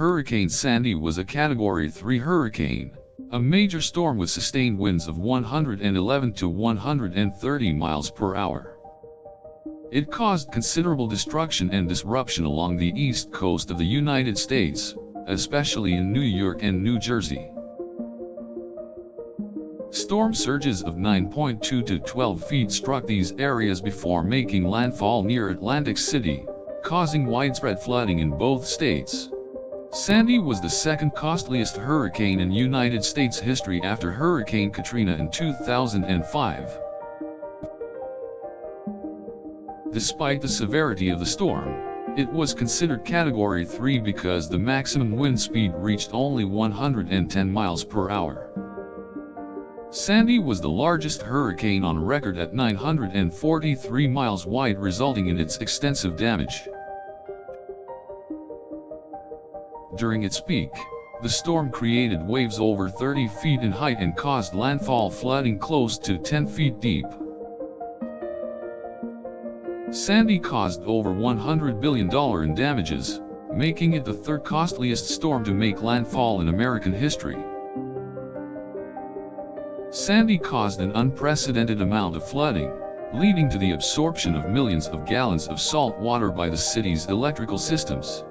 Hurricane Sandy was a Category 3 hurricane, a major storm with sustained winds of 111 to 130 miles per hour. It caused considerable destruction and disruption along the east coast of the United States, especially in New York and New Jersey. Storm surges of 9.2 to 12 feet struck these areas before making landfall near Atlantic City, causing widespread flooding in both states. Sandy was the second costliest hurricane in United States history after Hurricane Katrina in 2005. Despite the severity of the storm, it was considered Category 3 because the maximum wind speed reached only 110 miles per hour. Sandy was the largest hurricane on record at 943 miles wide, resulting in its extensive damage. During its peak, the storm created waves over 30 feet in height and caused landfall flooding close to 10 feet deep. Sandy caused over $100 billion in damages, making it the third costliest storm to make landfall in American history. Sandy caused an unprecedented amount of flooding, leading to the absorption of millions of gallons of salt water by the city's electrical systems.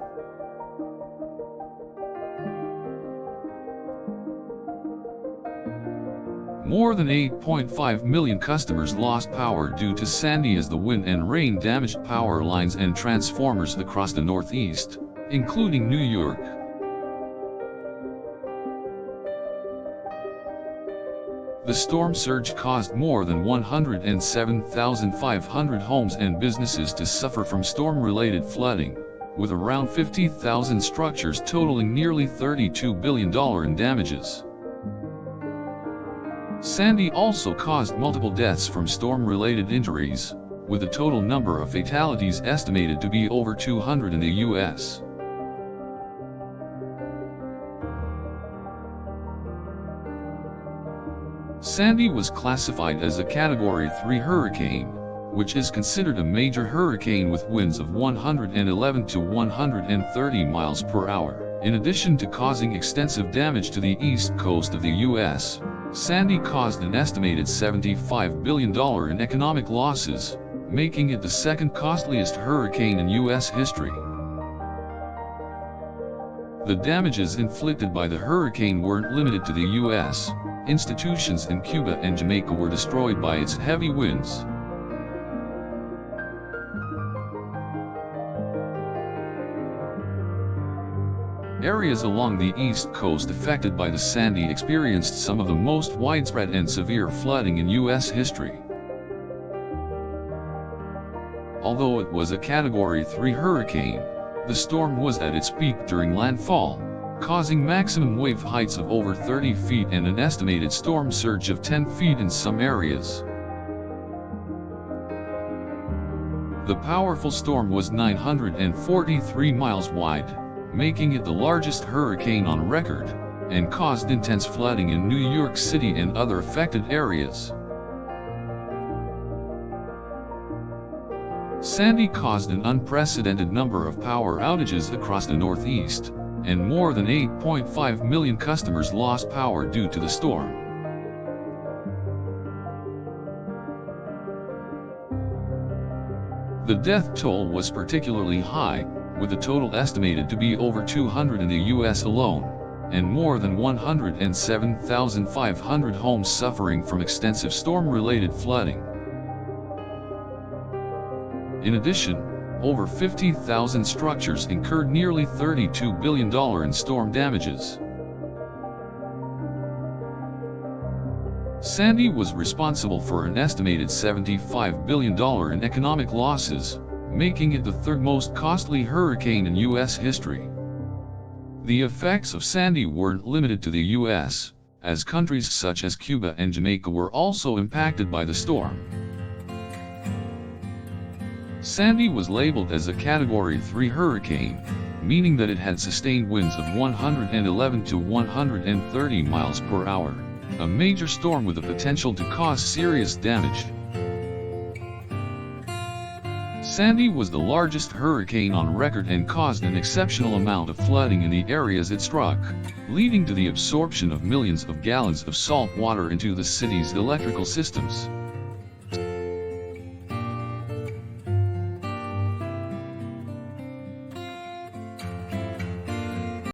More than 8.5 million customers lost power due to Sandy as the wind and rain damaged power lines and transformers across the Northeast, including New York. The storm surge caused more than 107,500 homes and businesses to suffer from storm-related flooding, with around 50,000 structures totaling nearly $32 billion in damages. Sandy also caused multiple deaths from storm-related injuries, with the total number of fatalities estimated to be over 200 in the U.S. Sandy was classified as a Category 3 hurricane, which is considered a major hurricane with winds of 111 to 130 miles per hour. In addition to causing extensive damage to the east coast of the U.S., Sandy caused an estimated $75 billion in economic losses, making it the second costliest hurricane in U.S. history. The damages inflicted by the hurricane weren't limited to the U.S. Institutions in Cuba and Jamaica were destroyed by its heavy winds. Areas along the east coast affected by the Sandy experienced some of the most widespread and severe flooding in U.S. history. Although it was a Category 3 hurricane, the storm was at its peak during landfall, causing maximum wave heights of over 30 feet and an estimated storm surge of 10 feet in some areas. The powerful storm was 943 miles wide, making it the largest hurricane on record, and caused intense flooding in New York City and other affected areas. Sandy caused an unprecedented number of power outages across the Northeast, and more than 8.5 million customers lost power due to the storm. The death toll was particularly high, with a total estimated to be over 200 in the U.S. alone, and more than 107,500 homes suffering from extensive storm-related flooding. In addition, over 50,000 structures incurred nearly $32 billion in storm damages. Sandy was responsible for an estimated $75 billion in economic losses, making it the third most costly hurricane in U.S. history. The effects of Sandy weren't limited to the U.S., as countries such as Cuba and Jamaica were also impacted by the storm. Sandy was labeled as a Category 3 hurricane, meaning that it had sustained winds of 111 to 130 miles per hour, a major storm with the potential to cause serious damage. Sandy was the largest hurricane on record and caused an exceptional amount of flooding in the areas it struck, leading to the absorption of millions of gallons of salt water into the city's electrical systems.